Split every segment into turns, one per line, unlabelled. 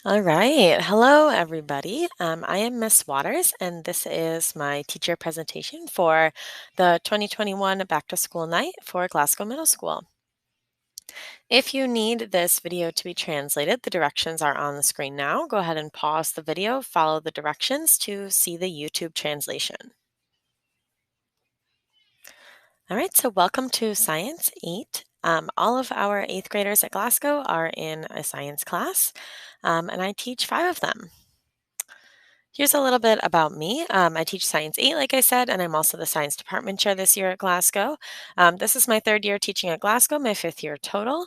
All right. Hello, everybody. I am Miss Waters, and this is my teacher presentation for the 2021 Back to School Night for Glasgow Middle School. If you need this video to be translated, the directions are on the screen now. Go ahead and pause the video, follow the directions to see the YouTube translation. All right, so welcome to Science 8. All of our 8th graders at Glasgow are in a science class, and I teach 5 of them. Here's a little bit about me. I teach Science 8, like I said, and I'm also the Science Department Chair this year at Glasgow. This is my 3rd year teaching at Glasgow, my 5th year total.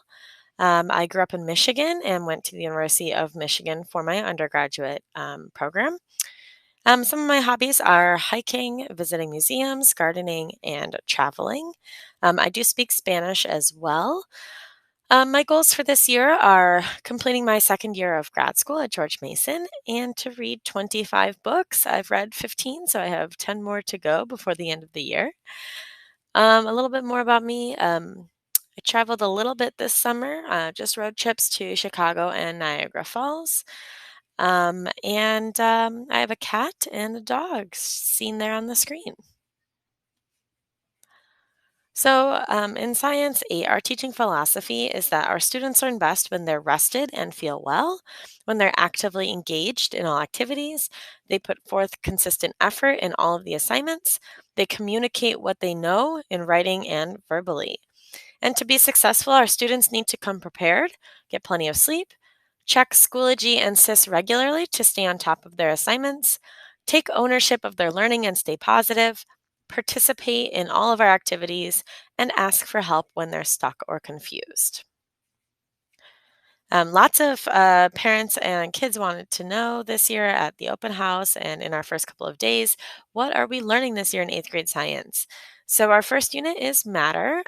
I grew up in Michigan and went to the University of Michigan for my undergraduate program. Some of my hobbies are hiking, visiting museums, gardening, and traveling. I do speak Spanish as well. My goals for this year are completing my 2nd year of grad school at George Mason and to read 25 books. I've read 15, so I have 10 more to go before the end of the year. A little bit more about me. I traveled a little bit this summer, just road trips to Chicago and Niagara Falls. And I have a cat and a dog seen there on the screen. So, in Science 8, our teaching philosophy is that our students learn best when they're rested and feel well, when they're actively engaged in all activities, they put forth consistent effort in all of the assignments, they communicate what they know in writing and verbally. And to be successful, our students need to come prepared, get plenty of sleep, check Schoology and SIS regularly to stay on top of their assignments, take ownership of their learning and stay positive, participate in all of our activities, and ask for help when they're stuck or confused. Lots of parents and kids wanted to know this year at the open house and in our first couple of days, what are we learning this year in 8th grade science? So our first unit is matter,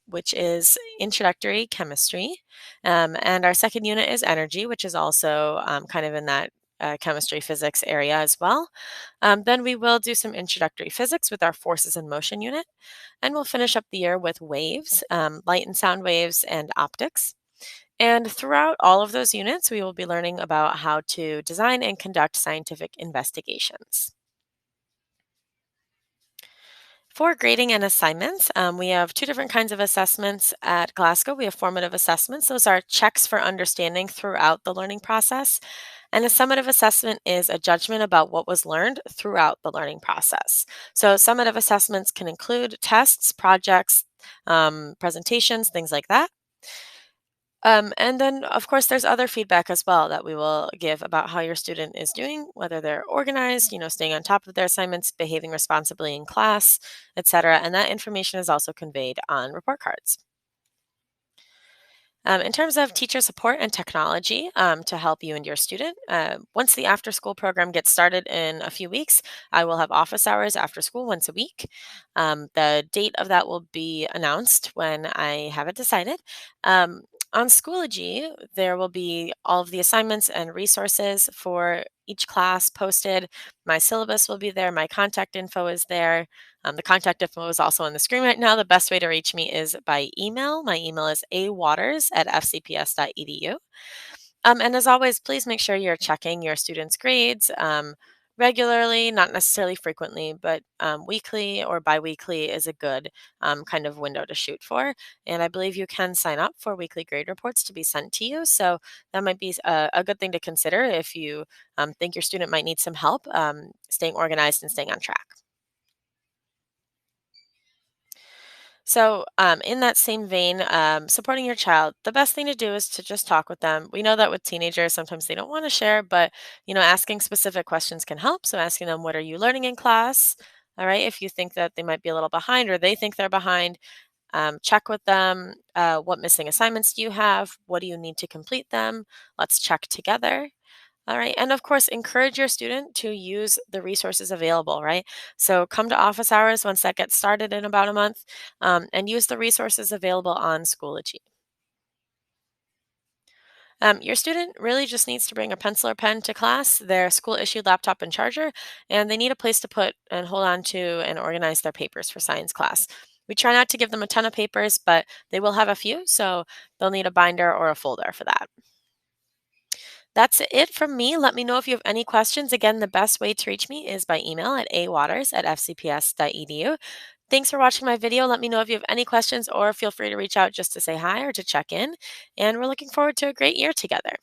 which is introductory chemistry. And our second unit is energy, which is also kind of in that chemistry physics area as well. Then we will do some introductory physics with our forces and motion unit. And we'll finish up the year with waves, light and sound waves, and optics. And throughout all of those units, we will be learning about how to design and conduct scientific investigations. For grading and assignments, we have 2 different kinds of assessments at Glasgow. We have formative assessments. Those are checks for understanding throughout the learning process. And a summative assessment is a judgment about what was learned throughout the learning process. So summative assessments can include tests, projects, presentations, things like that. And then, of course, there's other feedback as well that we will give about how your student is doing, whether they're organized, staying on top of their assignments, behaving responsibly in class, etc. And that information is also conveyed on report cards. In terms of teacher support and technology to help you and your student, once the after school program gets started in a few weeks, I will have office hours after school once a week. The date of that will be announced when I have it decided. On Schoology, there will be all of the assignments and resources for each class posted. My syllabus will be there. My contact info is there. The contact info is also on the screen right now. The best way to reach me is by email. My email is awaters@fcps.edu. And as always, please make sure you're checking your students' grades regularly, not necessarily frequently, but weekly or biweekly is a good kind of window to shoot for. And I believe you can sign up for weekly grade reports to be sent to you. So that might be a good thing to consider if you think your student might need some help staying organized and staying on track. So, in that same vein, supporting your child, the best thing to do is to just talk with them. We know that with teenagers, sometimes they don't want to share, but asking specific questions can help. So, asking them, "What are you learning in class?" All right, if you think that they might be a little behind or they think they're behind, check with them. What missing assignments do you have? What do you need to complete them? Let's check together. All right. And of course, encourage your student to use the resources available, right? So come to office hours once that gets started in about a month and use the resources available on Schoology. Your student really just needs to bring a pencil or pen to class, their school issued laptop and charger, and they need a place to put and hold on to and organize their papers for science class. We try not to give them a ton of papers, but they will have a few, so they'll need a binder or a folder for that. That's it from me. Let me know if you have any questions. Again, the best way to reach me is by email at awaters@fcps.edu. Thanks for watching my video. Let me know if you have any questions or feel free to reach out just to say hi or to check in. And we're looking forward to a great year together.